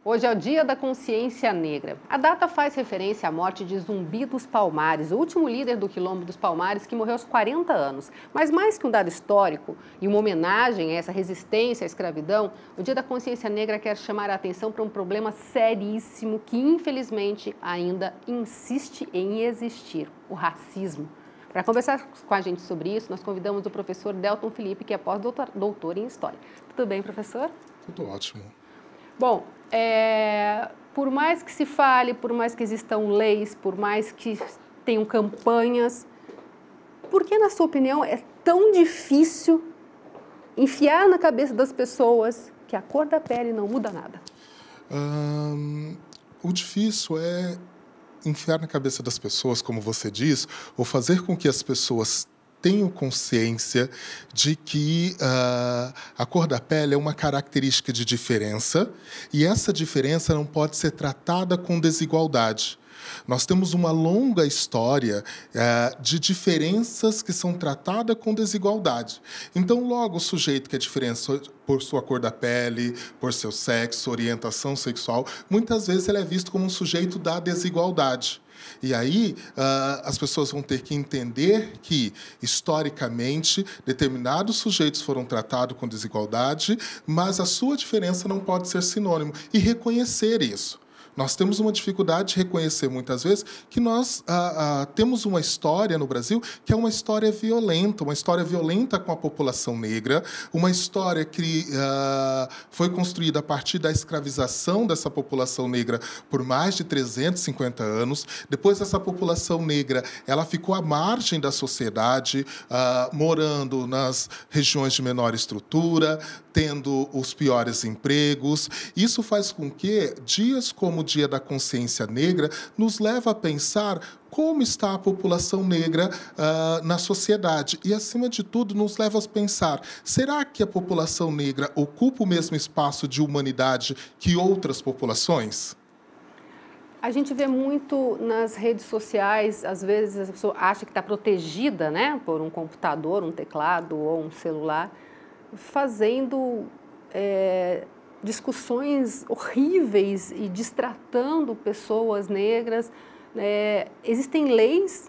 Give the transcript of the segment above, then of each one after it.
Hoje é o Dia da Consciência Negra. A data faz referência à morte de Zumbi dos Palmares, o último líder do Quilombo dos Palmares, que morreu aos 40 anos. Mas mais que um dado histórico e uma homenagem a essa resistência à escravidão, o Dia da Consciência Negra quer chamar a atenção para um problema seríssimo que, infelizmente, ainda insiste em existir: o racismo. Para conversar com a gente sobre isso, nós convidamos o professor Delton Felipe, que é pós-doutor em História. Tudo bem, professor? Tudo ótimo. Bom, por mais que se fale, por mais que existam leis, por mais que tenham campanhas, por que, na sua opinião, é tão difícil enfiar na cabeça das pessoas que a cor da pele não muda nada? O difícil é enfiar na cabeça das pessoas, como você diz, ou fazer com que as pessoas tenham consciência de que a cor da pele é uma característica de diferença e essa diferença não pode ser tratada com desigualdade. Nós temos uma longa história de diferenças que são tratadas com desigualdade. Então, logo, o sujeito que é diferente por sua cor da pele, por seu sexo, orientação sexual, muitas vezes ele é visto como um sujeito da desigualdade. E aí, as pessoas vão ter que entender que, historicamente, determinados sujeitos foram tratados com desigualdade, mas a sua diferença não pode ser sinônimo, e reconhecer isso. Nós temos uma dificuldade de reconhecer, muitas vezes, que nós temos uma história no Brasil que é uma história violenta com a população negra, uma história que foi construída a partir da escravização dessa população negra por mais de 350 anos. Depois, essa população negra ela ficou à margem da sociedade, morando nas regiões de menor estrutura, tendo os piores empregos. Isso faz com que dias como o Dia da Consciência Negra nos leva a pensar como está a população negra na sociedade. E, acima de tudo, nos leva a pensar, será que a população negra ocupa o mesmo espaço de humanidade que outras populações? A gente vê muito nas redes sociais, às vezes a pessoa acha que está protegida, né, por um computador, um teclado ou um celular, fazendo discussões horríveis e destratando pessoas negras. Existem leis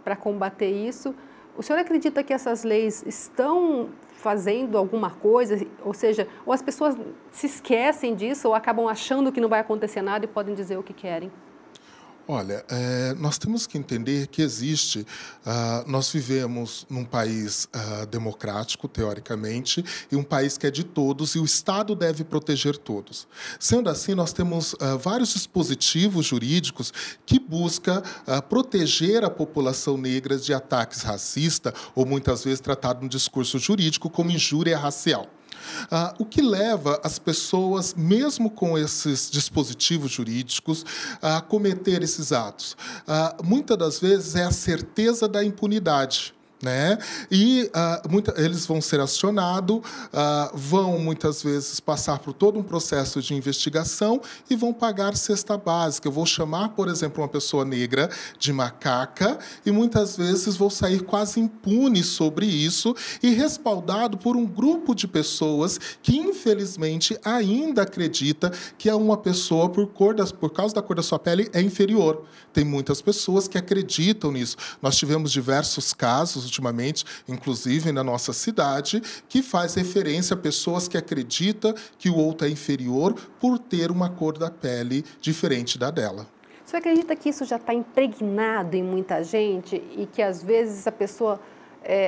para combater isso. O senhor acredita que essas leis estão fazendo alguma coisa? Ou seja, ou as pessoas se esquecem disso ou acabam achando que não vai acontecer nada e podem dizer o que querem? Olha, nós temos que entender que nós vivemos num país democrático, teoricamente, e um país que é de todos, e o Estado deve proteger todos. Sendo assim, nós temos vários dispositivos jurídicos que buscam proteger a população negra de ataques racistas, ou muitas vezes tratado no discurso jurídico como injúria racial. O que leva as pessoas, mesmo com esses dispositivos jurídicos, a cometer esses atos? Muitas das vezes é a certeza da impunidade. Né? E eles vão ser acionados, vão muitas vezes passar por todo um processo de investigação e vão pagar cesta básica. Eu vou chamar, por exemplo, uma pessoa negra de macaca e muitas vezes vou sair quase impune sobre isso e respaldado por um grupo de pessoas que, infelizmente, ainda acredita que uma pessoa, por causa da cor da sua pele, é inferior. Tem muitas pessoas que acreditam nisso. Nós tivemos diversos casos ultimamente, inclusive na nossa cidade, que faz referência a pessoas que acreditam que o outro é inferior por ter uma cor da pele diferente da dela. Você acredita que isso já está impregnado em muita gente e que, às vezes, a pessoa,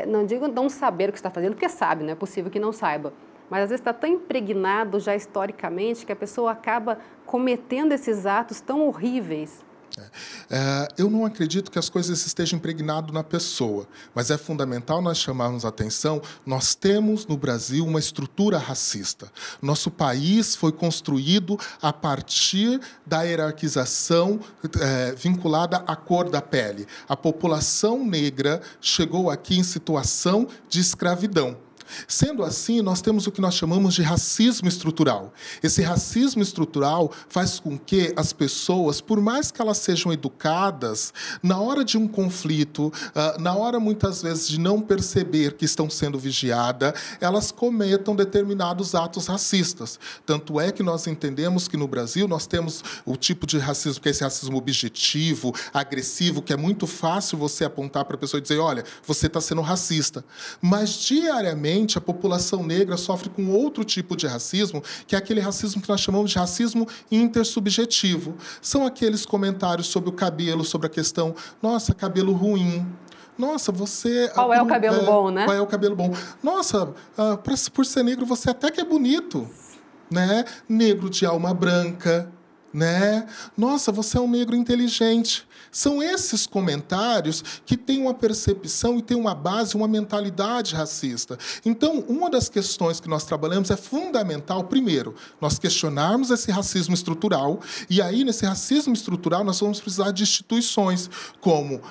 não digo não saber o que está fazendo, porque sabe, não é possível que não saiba, mas, às vezes, está tão impregnado já historicamente que a pessoa acaba cometendo esses atos tão horríveis? Eu não acredito que as coisas estejam impregnadas na pessoa, mas é fundamental nós chamarmos a atenção. Nós temos no Brasil uma estrutura racista. Nosso país foi construído a partir da hierarquização vinculada à cor da pele. A população negra chegou aqui em situação de escravidão. Sendo assim, nós temos o que nós chamamos de racismo estrutural. Esse racismo estrutural faz com que as pessoas, por mais que elas sejam educadas, na hora de um conflito, na hora, muitas vezes, de não perceber que estão sendo vigiadas, elas cometam determinados atos racistas. Tanto é que nós entendemos que no Brasil nós temos o tipo de racismo, que é esse racismo objetivo, agressivo, que é muito fácil você apontar para a pessoa e dizer, olha, você está sendo racista. Mas, diariamente, a população negra sofre com outro tipo de racismo, que é aquele racismo que nós chamamos de racismo intersubjetivo. São aqueles comentários sobre o cabelo, sobre a questão, nossa, cabelo ruim. Nossa, você... Qual é o cabelo bom, né? Qual é o cabelo bom? Nossa, por ser negro, você até que é bonito, né? Negro de alma branca, né? Nossa, você é um negro inteligente. São esses comentários que têm uma percepção e têm uma base, uma mentalidade racista. Então, uma das questões que nós trabalhamos é fundamental, primeiro, nós questionarmos esse racismo estrutural, e aí, nesse racismo estrutural, nós vamos precisar de instituições como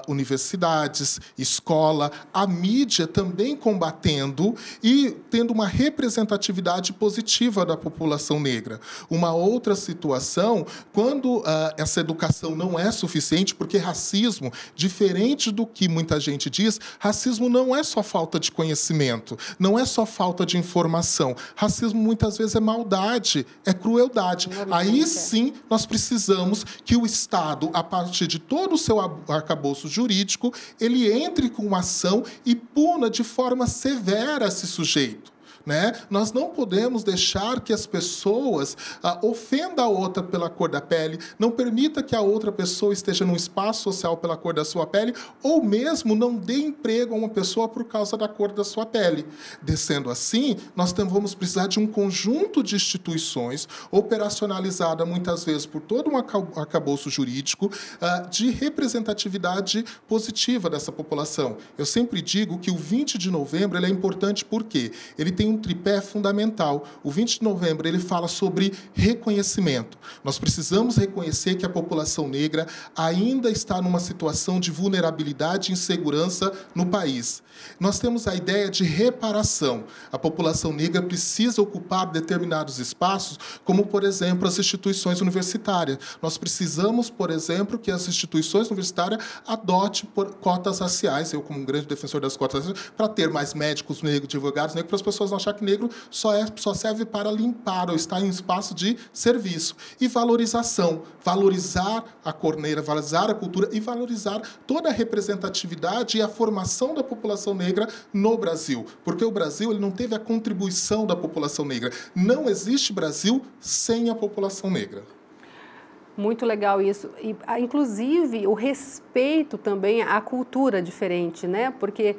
universidades, escola, a mídia também combatendo e tendo uma representatividade positiva da população negra. Uma outra situação, quando essa educação não é suficiente, porque racismo, diferente do que muita gente diz, racismo não é só falta de conhecimento, não é só falta de informação. Racismo, muitas vezes, é maldade, é crueldade. Aí, sim, nós precisamos que o Estado, a partir de todo o seu arcabouço jurídico, ele entre com uma ação e puna de forma severa esse sujeito. Né? Nós não podemos deixar que as pessoas ofendam a outra pela cor da pele, não permita que a outra pessoa esteja num espaço social pela cor da sua pele, ou mesmo não dê emprego a uma pessoa por causa da cor da sua pele. Sendo assim, nós vamos precisar de um conjunto de instituições, operacionalizada muitas vezes por todo um arcabouço jurídico, de representatividade positiva dessa população. Eu sempre digo que o 20 de novembro ele é importante porque ele tem um tripé fundamental. O 20 de novembro ele fala sobre reconhecimento. Nós precisamos reconhecer que a população negra ainda está numa situação de vulnerabilidade e insegurança no país. Nós temos a ideia de reparação. A população negra precisa ocupar determinados espaços, como, por exemplo, as instituições universitárias. Nós precisamos, por exemplo, que as instituições universitárias adotem cotas raciais, eu como um grande defensor das cotas raciais, para ter mais médicos negros, advogados negros, para as pessoas não achar que negro só serve para limpar ou estar em espaço de serviço. E valorização. Valorizar a cor negra, valorizar a cultura e valorizar toda a representatividade e a formação da população negra no Brasil. Porque o Brasil ele não teve a contribuição da população negra. Não existe Brasil sem a população negra. Muito legal isso. E, inclusive, o respeito também à cultura diferente, né? Porque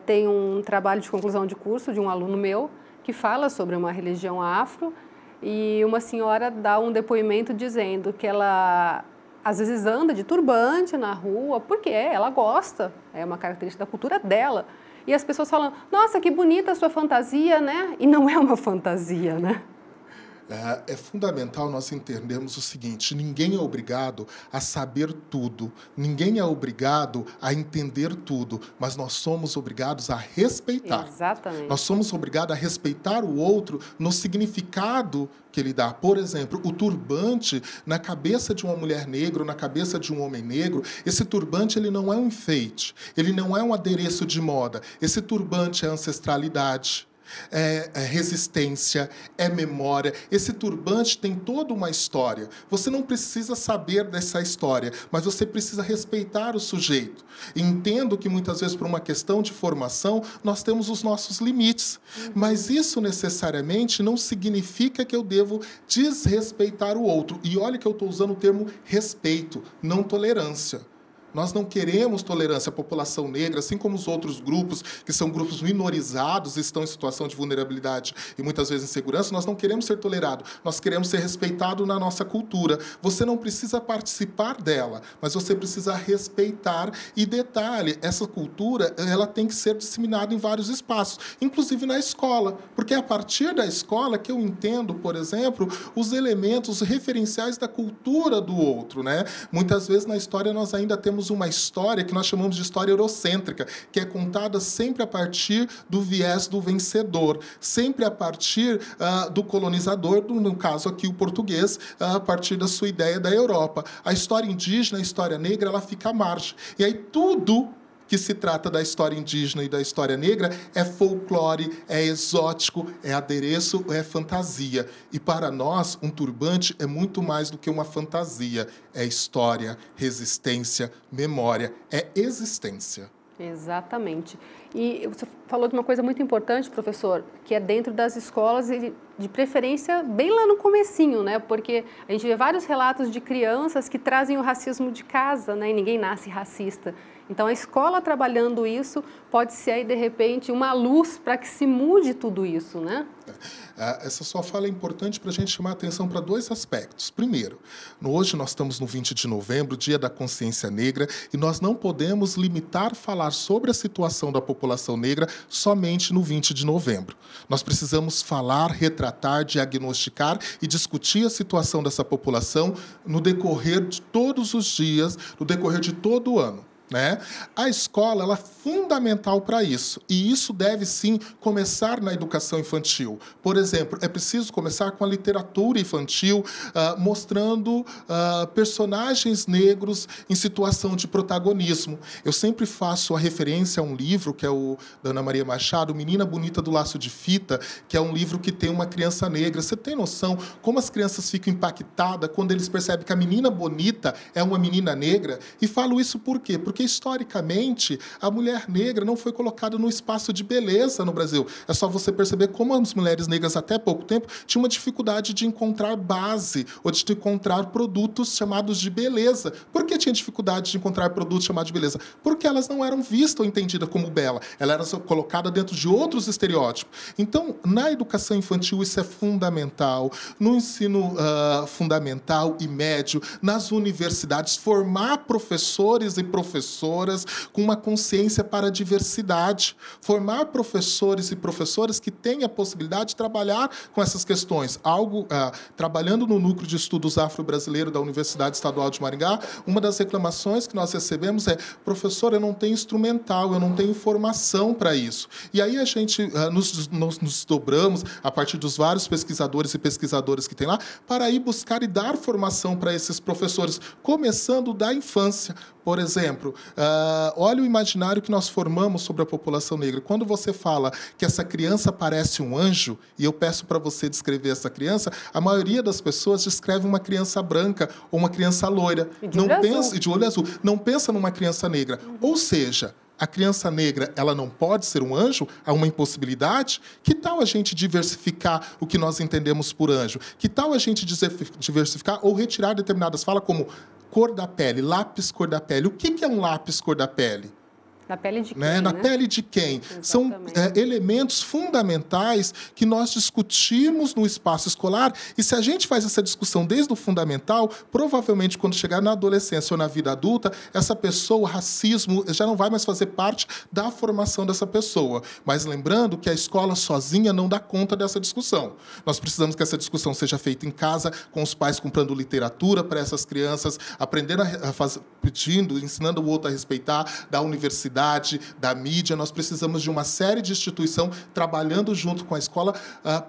tem um trabalho de conclusão de curso de um aluno meu que fala sobre uma religião afro e uma senhora dá um depoimento dizendo que ela, às vezes, anda de turbante na rua porque ela gosta, é uma característica da cultura dela. E as pessoas falam, nossa, que bonita a sua fantasia, né? E não é uma fantasia, né? É fundamental nós entendermos o seguinte, ninguém é obrigado a saber tudo, ninguém é obrigado a entender tudo, mas nós somos obrigados a respeitar. Exatamente. Nós somos obrigados a respeitar o outro no significado que ele dá. Por exemplo, o turbante na cabeça de uma mulher negra, na cabeça de um homem negro, esse turbante ele não é um enfeite, ele não é um adereço de moda, esse turbante é ancestralidade. É resistência, é memória. Esse turbante tem toda uma história. Você não precisa saber dessa história, mas você precisa respeitar o sujeito. Entendo que muitas vezes, por uma questão de formação, nós temos os nossos limites, mas isso necessariamente não significa que eu devo desrespeitar o outro. E olha que eu estou usando o termo respeito, não tolerância. Nós não queremos tolerância à população negra, assim como os outros grupos, que são grupos minorizados, estão em situação de vulnerabilidade e muitas vezes insegurança, nós não queremos ser tolerados, nós queremos ser respeitados na nossa cultura. Você não precisa participar dela, mas você precisa respeitar. E detalhe, essa cultura ela tem que ser disseminada em vários espaços, inclusive na escola, porque é a partir da escola que eu entendo, por exemplo, os elementos referenciais da cultura do outro, né? Muitas vezes na história nós ainda temos temos uma história que nós chamamos de história eurocêntrica, que é contada sempre a partir do viés do vencedor, sempre a partir do colonizador, no caso aqui o português, a partir da sua ideia da Europa. A história indígena, a história negra, ela fica à margem. E aí tudo que se trata da história indígena e da história negra é folclore, é exótico, é adereço, é fantasia. E para nós, um turbante é muito mais do que uma fantasia. É história, resistência, memória, é existência. Exatamente. E você falou de uma coisa muito importante, professor, que é dentro das escolas e de preferência bem lá no comecinho, né? Porque a gente vê vários relatos de crianças que trazem o racismo de casa, né? E ninguém nasce racista. Então, a escola trabalhando isso pode ser, aí, de repente, uma luz para que se mude tudo isso, né? Essa sua fala é importante para a gente chamar a atenção para dois aspectos. Primeiro, hoje nós estamos no 20 de novembro, Dia da Consciência Negra, e nós não podemos limitar falar sobre a situação da população negra somente no 20 de novembro. Nós precisamos falar, retratar, diagnosticar e discutir a situação dessa população no decorrer de todos os dias, no decorrer de todo o ano. Né? A escola ela é fundamental para isso, e isso deve sim começar na educação infantil. Por exemplo, é preciso começar com a literatura infantil, mostrando personagens negros em situação de protagonismo. Eu sempre faço a referência a um livro, que é o da Ana Maria Machado, Menina Bonita do Laço de Fita, que é um livro que tem uma criança negra. Você tem noção como as crianças ficam impactadas quando eles percebem que a menina bonita é uma menina negra? E falo isso por quê? Porque, historicamente, a mulher negra não foi colocada no espaço de beleza no Brasil. É só você perceber como as mulheres negras, até pouco tempo, tinham uma dificuldade de encontrar base ou de encontrar produtos chamados de beleza. Por que tinha dificuldade de encontrar produtos chamados de beleza? Porque elas não eram vistas ou entendidas como bela. Ela era colocada dentro de outros estereótipos. Então, na educação infantil, isso é fundamental. No ensino fundamental e médio, nas universidades, formar professores e professoras com uma consciência para a diversidade, formar professores e professoras que têm a possibilidade de trabalhar com essas questões. Trabalhando no Núcleo de Estudos Afro-Brasileiro da Universidade Estadual de Maringá, uma das reclamações que nós recebemos é: professor, eu não tenho instrumental, eu não tenho formação para isso. E aí a gente nos dobramos, a partir dos vários pesquisadores e pesquisadoras que tem lá, para ir buscar e dar formação para esses professores, começando da infância. Por exemplo, olha o imaginário que nós formamos sobre a população negra. Quando você fala que essa criança parece um anjo, e eu peço para você descrever essa criança, a maioria das pessoas descreve uma criança branca ou uma criança loira. De olho azul. Não pensa numa criança negra. Ou seja, a criança negra, ela não pode ser um anjo? Há uma impossibilidade? Que tal a gente diversificar o que nós entendemos por anjo? Que tal a gente diversificar ou retirar determinadas falas como cor da pele, lápis cor da pele? O que é um lápis cor da pele? Na pele de quem? Na pele de quem? Exatamente. São elementos fundamentais que nós discutimos no espaço escolar, e se a gente faz essa discussão desde o fundamental, provavelmente quando chegar na adolescência ou na vida adulta, essa pessoa, o racismo, já não vai mais fazer parte da formação dessa pessoa. Mas lembrando que a escola sozinha não dá conta dessa discussão. Nós precisamos que essa discussão seja feita em casa, com os pais comprando literatura para essas crianças, aprendendo pedindo, ensinando o outro a respeitar, da universidade, da mídia. Nós precisamos de uma série de instituições trabalhando junto com a escola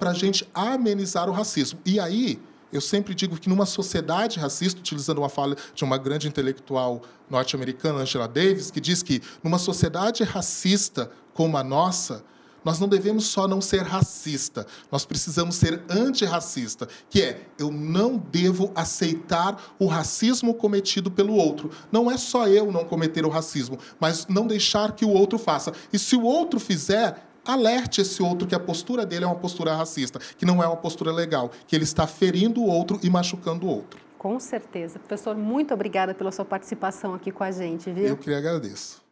para a gente amenizar o racismo. E aí, eu sempre digo que numa sociedade racista, utilizando uma fala de uma grande intelectual norte-americana, Angela Davis, que diz que numa sociedade racista como a nossa, nós não devemos só não ser racista, nós precisamos ser antirracista, que é: eu não devo aceitar o racismo cometido pelo outro. Não é só eu não cometer o racismo, mas não deixar que o outro faça. E se o outro fizer, alerte esse outro que a postura dele é uma postura racista, que não é uma postura legal, que ele está ferindo o outro e machucando o outro. Com certeza. Professor, muito obrigada pela sua participação aqui com a gente, viu? Eu que agradeço.